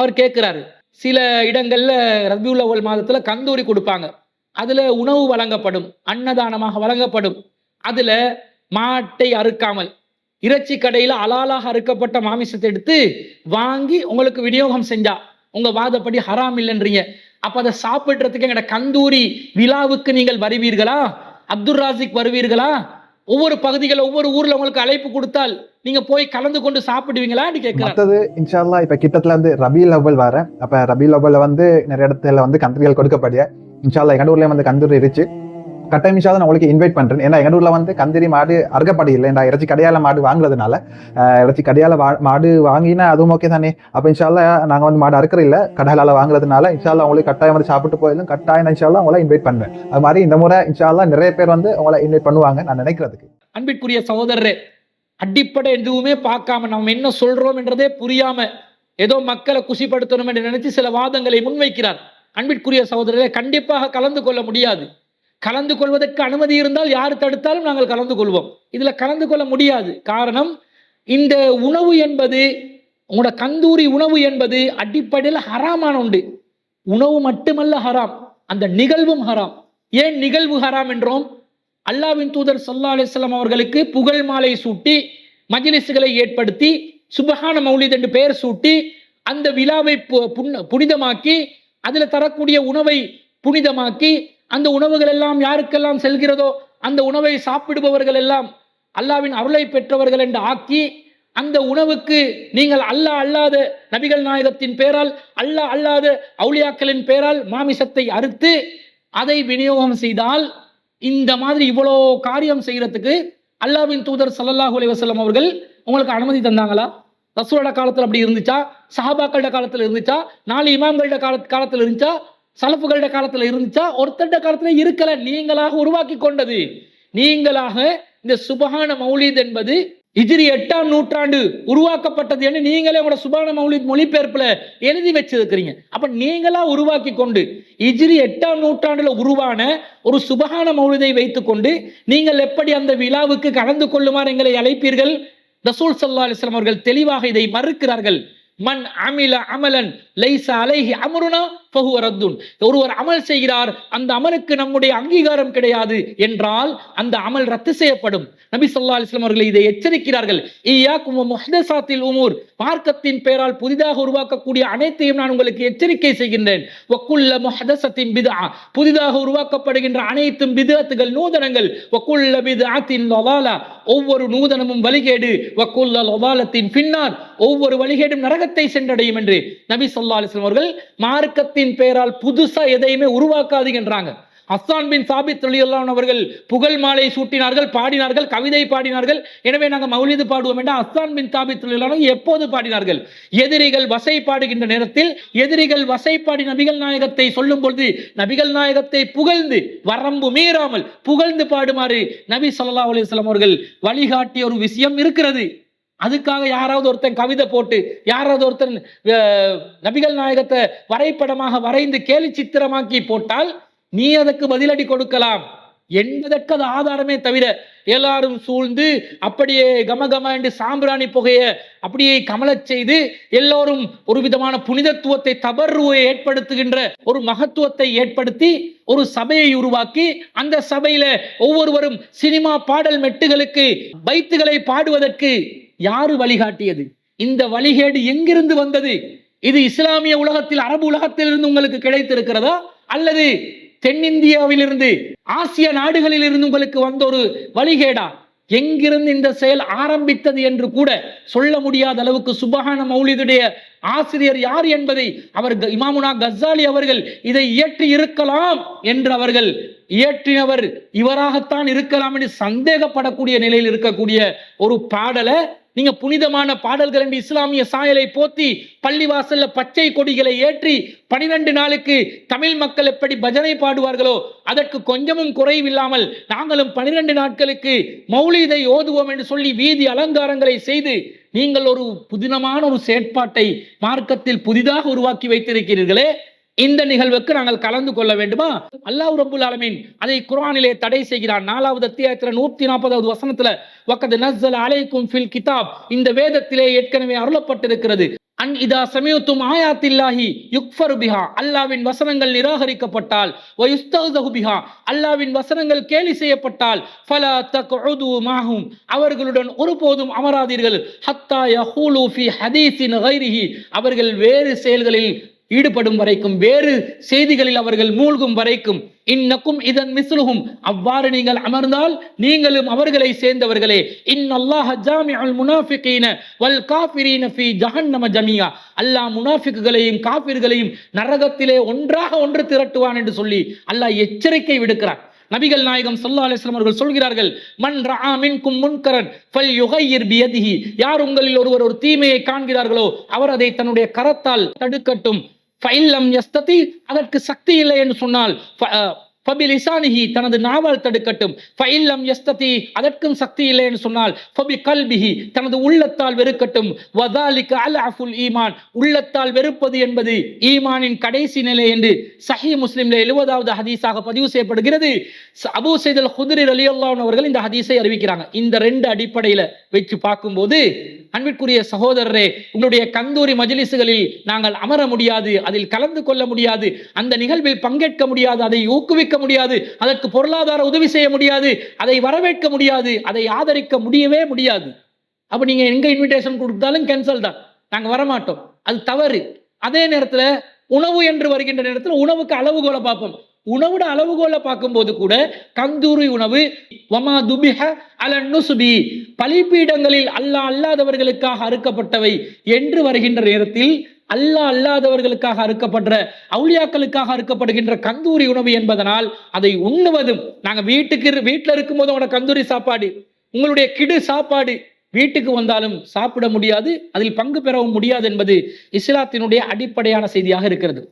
அவர் கேட்கிறாரு. சில இடங்கள்ல ரபியுல் அவ்வல் மாதத்துல கந்தூரி கொடுப்பாங்க. அதுல உணவு வழங்கப்படும், அன்னதானமாக வழங்கப்படும். அதுல மாட்டை அறுக்காமல் இறைச்சி கடையில அலாலாக அறுக்கப்பட்ட மாமிசத்தை எடுத்து வாங்கி உங்களுக்கு விநியோகம் செஞ்சா உங்க வாதப்படி ஹராம் இல்லைன்றீங்க. அப்ப அதை சாப்பிடுறதுக்கு எங்கட கந்தூரி விழாவுக்கு நீங்கள் வருவீர்களா? அப்துல் ராசிக் வருவீர்களா? ஒவ்வொரு பகுதிகள் ஒவ்வொரு ஊர்ல உங்களுக்கு அழைப்பு கொடுத்தால் நீங்க போய் கலந்து கொண்டு சாப்பிடுவீங்களான்னு கேட்கிறார். மற்றது இன்ஷா அல்லாஹ் இப்ப கிட்டத்துல வந்து ரபியுல் அவ்வல் வர, அப்ப ரபியுல் அவ்வல்ல வந்து நிறைய இடத்துல வந்து கந்தூரிகள் கொடுக்கப்படிய இன்ஷா அல்லாஹ் எங்க ஊர்லயும் வந்து கந்தூரி இருச்சு. கட்டாயம் இன்ஷா அல்லாஹ் நான் உங்களுக்கு இன்வைட் பண்றேன். ஏன்னா எங்க ஊர்ல வந்து கந்தூரி மாடு அறுக்கப்படி இல்லை. ஏன்னா இறைச்சி கடையால மாடு வாங்குறதுனால இறைச்சி கடையால மாடு வாங்கினா அதுவும் ஓகே தானே. அப்ப இன்ஷா அல்லாஹ் நாங்க வந்து மாடு அறுக்கிற இல்ல, கடையால வாங்குறதுனால இன்ஷா அல்லாஹ் உங்களுக்கு கட்டாயம் வந்து சாப்பிட்டு போயிலும் கட்டாயம் இன்ஷா அல்லாஹ் உங்களை இன்வைட் பண்றேன். அது மாதிரி இந்த முறை இன்ஷா அல்லாஹ் நிறைய பேர் வந்து உங்களை இன்வைட் பண்ணுவாங்க நான் நினைக்கிறதுக்கு. அன்பிற்குரிய சகோதரரே, அடிப்படை எதுவுமே பார்க்காம நம்ம என்ன சொல்றோம் என்றதே புரியாம ஏதோ மக்களை குஷிப்படுத்தணும் என்று நினைச்சு சில வாதங்களை முன்வைக்கிறார். அன்பிற்குரிய சகோதரரே, கண்டிப்பாக கலந்து கொள்ள முடியாது. கலந்து கொள்வதற்கு அனுமதி இருந்தால் யார் தடுத்தாலும் நாங்கள் கலந்து கொள்வோம். இதுல கலந்து கொள்ள முடியாது. காரணம், இந்த உணவு என்பது உங்களோட கந்தூரி உணவு என்பது அடிப்படையில் ஹராமான உண்டு. உணவு மட்டுமல்ல ஹராம், அந்த நிகழ்வும் ஹராம். ஏன் நிகழ்வு ஹராம் என்றோம்? அல்லாஹ்வின் தூதர் ஸல்லல்லாஹு அலைஹி வஸல்லம் அவர்களுக்கு புகழ் மாலை சூட்டி மஜ்லிஸ்களை ஏற்படுத்தி சுபஹான மௌலித் என்று பெயர் சூட்டி அந்த விழாவை புனிதமாக்கி அதுல தரக்கூடிய உணவை புனிதமாக்கி அந்த உணவுகள் எல்லாம் யாருக்கெல்லாம் செல்கிறதோ அந்த உணவை சாப்பிடுபவர்கள் எல்லாம் அல்லாஹ்வின் அருளை பெற்றவர்கள் என்று ஆக்கி அந்த உணவுக்கு நீங்கள் அல்லாஹ் அல்லாத நபிகள் நாயகத்தின் பெயரால் அல்லாஹ் அல்லாத அவுலியாக்களின் பெயரால் மாமிசத்தை அறுத்து அதை விநியோகம் செய்தால் இந்த மாதிரி இவ்வளோ காரியம் செய்யறதுக்கு அல்லாஹ்வின் தூதர் ஸல்லல்லாஹு அலைஹி வஸல்லம் அவர்கள் உங்களுக்கு அனுமதி தந்தாங்களா? ரசூலோட காலத்துல அப்படி இருந்துச்சா? சஹாபாக்களோட காலத்துல இருந்துச்சா? 4 இமாம்களோட காலத்துல இருந்துச்சா? சலஃபுகளோட காலத்துல இருந்துச்சா? ஒருத்தட காலத்துல இருக்கல. நீங்களாக உருவாக்கி கொண்டது. நீங்களாக இந்த சுபஹான மௌலித் என்பது ஹிஜ்ரி 8ஆம் நூற்றாண்டு உருவாக்கப்பட்டது என்று நீங்களே உங்களோட சுபஹான மௌலித் மொழிபெயர்ப்புல எழுதி வச்சிருக்கிறீங்க. அப்ப நீங்களா உருவாக்கி கொண்டு ஹிஜ்ரி 8ஆம் நூற்றாண்டுல உருவான ஒரு சுபஹான மௌலிதை வைத்துக்கொண்டு நீங்கள் எப்படி அந்த விழாவுக்கு கலந்து கொள்ளுமாறு எங்களை அழைப்பீர்கள்? ரசூல் ஸல்லல்லாஹு அலைஹி வஸல்லம் அவர்கள் தெளிவாக இதை மறுக்கிறார்கள். மன் அமில அமலன் லைஸ அலைஹி அம்ருனா ஃபஹுவ ரத்துன். ஒருவர் அமல் செய்கிறார், அந்த அமலுக்கு நம்முடைய அங்கீகாரம் கிடையாது என்றால் அந்த அமல் ரத்து செய்யப்படும். நபி ஸல்லல்லாஹு அலைஹி வஸல்லம் அவர்கள் இதை எச்சரிக்கிறார்கள். இய்யாக்கும் வ முஹ்தஸாத்தில் உமூர். மார்க்கத்தின் பெயரால் புதிதாக உருவாக்கக்கூடிய அனைத்தையும் நான் உங்களுக்கு எச்சரிக்கை செய்கின்றேன். வ குல்ல முஹ்தஸத்தின் பித்ஆ. புதிதாக உருவாக்கப்படுகின்ற அனைத்தும் பித்அத்துகள், நூதனங்கள். வ குல்ல பித்அத்தின் லலாலா. ஒவ்வொரு நூதனமும் வழிகேடு. வ குல்ல லலாலத்தின் ஃபின்னார். ஒவ்வொரு வழிகேடும் நரகத்தை சென்றடையும் என்று நபி ஸல்லல்லாஹு அலைஹி வஸல்லம் அவர்கள் மார்க்கத்தின் பெயரால் புதுசா எதையுமே உருவாக்காதீங்கன்றாங்க. ஹஸ்ஸான் பின் சாபித் ரலியல்லாஹு அன்ஹு அவர்கள் புகழ் மாலை சூட்டினார்கள், பாடினார்கள், கவிதை பாடினார்கள். எனவே நாங்கள் மௌலிது பாடுவோம் என்றால் ஹஸ்ஸான் பின் சாபித் ரலியல்லாஹு அன்ஹு எப்போது பாடினார்கள்? எதிரிகள் வசை பாடுகின்ற நேரத்தில் எதிரிகள் வசைப்பாடி நபிகள் நாயகத்தை சொல்லும் பொழுது நபிகள் நாயகத்தை புகழ்ந்து வரம்பு மீறாமல் புகழ்ந்து பாடுமாறு நபி ஸல்லல்லாஹு அலைஹி வஸல்லம் அவர்கள் வழிகாட்டிய ஒரு விஷயம் இருக்கிறது. அதுக்காக யாராவது ஒருத்தன் கவிதை போட்டு யாராவது ஒருத்தன் நபிகள் நாயகத்தை வரைபடமாக வரைந்து கேலி சித்திரமாக்கி போட்டால் நீ அதற்கு பதிலடி கொடுக்கலாம் என்பதற்கு அது ஆதாரமே தவிர எல்லாரும் சூழ்ந்து அப்படியே கமகம என்று சாம்பிராணி புகைய அப்படியே கமலச் செய்து எல்லோரும் ஒரு விதமான புனிதத்துவத்தை தபர்ருவை ஏற்படுத்துகின்ற ஒரு மகத்துவத்தை ஏற்படுத்தி ஒரு சபையை உருவாக்கி அந்த சபையில ஒவ்வொருவரும் சினிமா பாடல் மெட்டுகளுக்கு பைத்துகளை பாடுவதற்கு யாரு வழிகாட்டியது? இந்த வழிகேடு எங்கிருந்து வந்தது? இது இஸ்லாமிய உலகத்தில் அரபு உலகத்தில் இருந்து உங்களுக்கு கிடைத்திருக்கிறதா அல்லது தென்னிந்தியாவிலிருந்து ஆசிய நாடுகளில் இருந்து உங்களுக்கு வந்த ஒரு வழிகேடா? எங்கிருந்து இந்த செயல் ஆரம்பித்தது என்று கூட சொல்ல முடியாத அளவுக்கு சுபஹான மௌலிதுடைய ஆசிரியர் யார் என்பதை அவர் இமாமுனா கஸ்ஸாலி அவர்கள் இதை இயற்றி இருக்கலாம் என்று அவர்கள் இயற்றினவர் இவராகத்தான் இருக்கலாம் என்று சந்தேகப்படக்கூடிய நிலையில் இருக்கக்கூடிய ஒரு பாடலை நீங்க புனிதமான பாடல்கள் என்று இஸ்லாமிய சாயலை போத்தி பள்ளிவாசல்ல பச்சை கொடிகளை ஏற்றி 12 நாளுக்கு தமிழ் மக்கள் எப்படி பஜனை பாடுவார்களோ அதற்கு கொஞ்சமும் குறைவில்லாமல் நாங்களும் 12 நாட்களுக்கு மௌலிதை ஓதுவோம் என்று சொல்லி வீதி அலங்காரங்களை செய்து நீங்கள் ஒரு புதினமான ஒரு செயற்பாட்டை மார்க்கத்தில் புதிதாக உருவாக்கி வைத்திருக்கிறீர்களே, இந்த நிகழ்வுக்கு நாங்கள் கலந்து கொள்ள வேண்டுமா? அல்லாஹ் ரப்புல் ஆலமீன் அதை குர்ஆனிலே தடை செய்கிறான். 4வது அத்தியாயத்துல 140வது வசனத்துல வக்கத் நஸ்ஸல அலைக்கும் ஃபில் கிதாப். இந்த வேதத்திலே ஏற்கனவே அருளப்பட்டிருக்கிறது. அன் இதா சமீஅத்தும் ஆயாத்தில்லாஹி யுக்ஃபரு பிஹா, அல்லாஹ்வின் வசனங்கள் நிராகரிக்கப்பட்டால், வயுஸ்தஹ்ஸு பிஹா, அல்லாஹ்வின் வசனங்கள் கேலி செய்யப்பட்டால், ஃபலா தக்உது மஅஹும், அவர்களுடன் ஒருபோதும் அமராதீர்கள், ஹத்தா யஹூலு ஃபீ ஹதீஸின் கைரிஹி, அவர்கள் வேறு செயல்களில் ஈடுபடும் வரைக்கும், வேறு செய்திகளில் அவர்கள் மூழ்கும் வரைக்கும். இன்னக்கும் இதன் மிஸ்லுஹும், அவ்வாறு நீங்கள் அமர்ந்தால் நீங்களும் அவர்களை சேர்ந்தவர்களே. இன்னல்லாஹ ஜாமிஉல் முனாஃபிகீன வல் காஃபிரீன ஃபீ ஜஹன்னம ஜமீஆ, அல்லாஹ் முனாஃபிக்குகளையும் காஃபிர்களையும் நரகத்திலே ஒன்று திரட்டுவான் என்று சொல்லி அல்லாஹ் எச்சரிக்கை விடுக்கிறார். நபிகள் நாயகம் ஸல்லல்லாஹு அலைஹி வஸல்லம் அவர்கள் சொல்கிறார்கள், மன் ரஆ மின்கும் முன்கரன் ஃபல்யுகையிர் பியதிஹி, யார் உங்களில் ஒருவர் ஒரு தீமையை காண்கிறார்களோ அவர் அதை தன்னுடைய கரத்தால் தடுக்கட்டும். ஃபைல்லம் யஸ்ததி, அதற்கு சக்தி இல்லை என்று சொன்னால் ஃபபிலிசானிஹி, தனது நாவால் தடுக்கட்டும். ஃபைல்லம் யஸ்ததி, அதற்கும் சக்தி இல்லை என்று சொன்னால் ஃபபிகல்பிஹி, தனது உள்ளத்தால் வெறுக்கட்டும். வதாலிக அல்அஃபுல் ஈமான், உள்ளத்தால் வெறுப்பது என்பது ஈமானின் கடைசி நிலை என்று சஹீஹ் முஸ்லிம்ல 70வது ஹதீஸாக பதிவு செய்யப்படுகிறது. அபூ ஸைத் அல் குத்ரி ரலியல்லாஹு அன்ஹு அவர்கள் இந்த ஹதீஸை அறிவிக்கிறாங்க. இந்த ரெண்டு அடிப்படையில வச்சு பார்க்கும்போது, அன்பிற்குரிய சகோதரரே, உங்களுடைய கந்தூரி மஜ்லிஸ்களில் நாங்கள் அமர முடியாது, அதில் கலந்து கொள்ள முடியாது, அந்த நிகழ்வில் பங்கேற்க முடியாது, அதை ஊக்குவிக்க முடியாது, அதற்கு பொருளாதார உதவி செய்ய முடியாது, அதை வரவேற்க முடியாது, அதை ஆதரிக்க முடியவே முடியாது. அப்ப நீங்க எங்க இன்விடேஷன் கொடுத்தாலும் கேன்சல் தான், நாங்க வரமாட்டோம், அது தவறு. அதே நேரத்துல உணவு என்று வருகின்ற நேரத்தில் உணவுக்கு அளவுகோலை பார்ப்போம். உணவோட அளவுகோலை பார்க்கும்போது கூட கந்தூரி உணவு வமா துபிஹ அலன் நுஸ்பி, பலிபீடங்களில் அல்லாஹ் அல்லாதவர்களுக்காக அறுக்கப்பட்டவை என்று வருகின்ற நேரத்தில், அல்லாஹ் அல்லாதவர்களுக்காக அறுக்கப்படுற, அவுலியாக்களுக்காக அறுக்கப்படுகின்ற கந்தூரி உணவு என்பதனால் அதை உண்ணுவதும், நாங்க வீட்டில் இருக்கும்போது உங்களோட கந்தூரி சாப்பாடு, உங்களுடைய கிடு சாப்பாடு வீட்டுக்கு வந்தாலும் சாப்பிட முடியாது, அதில் பங்கு பெறவும் முடியாது என்பது இஸ்லாத்தினுடைய அடிப்படையான செய்தியாக இருக்கிறது.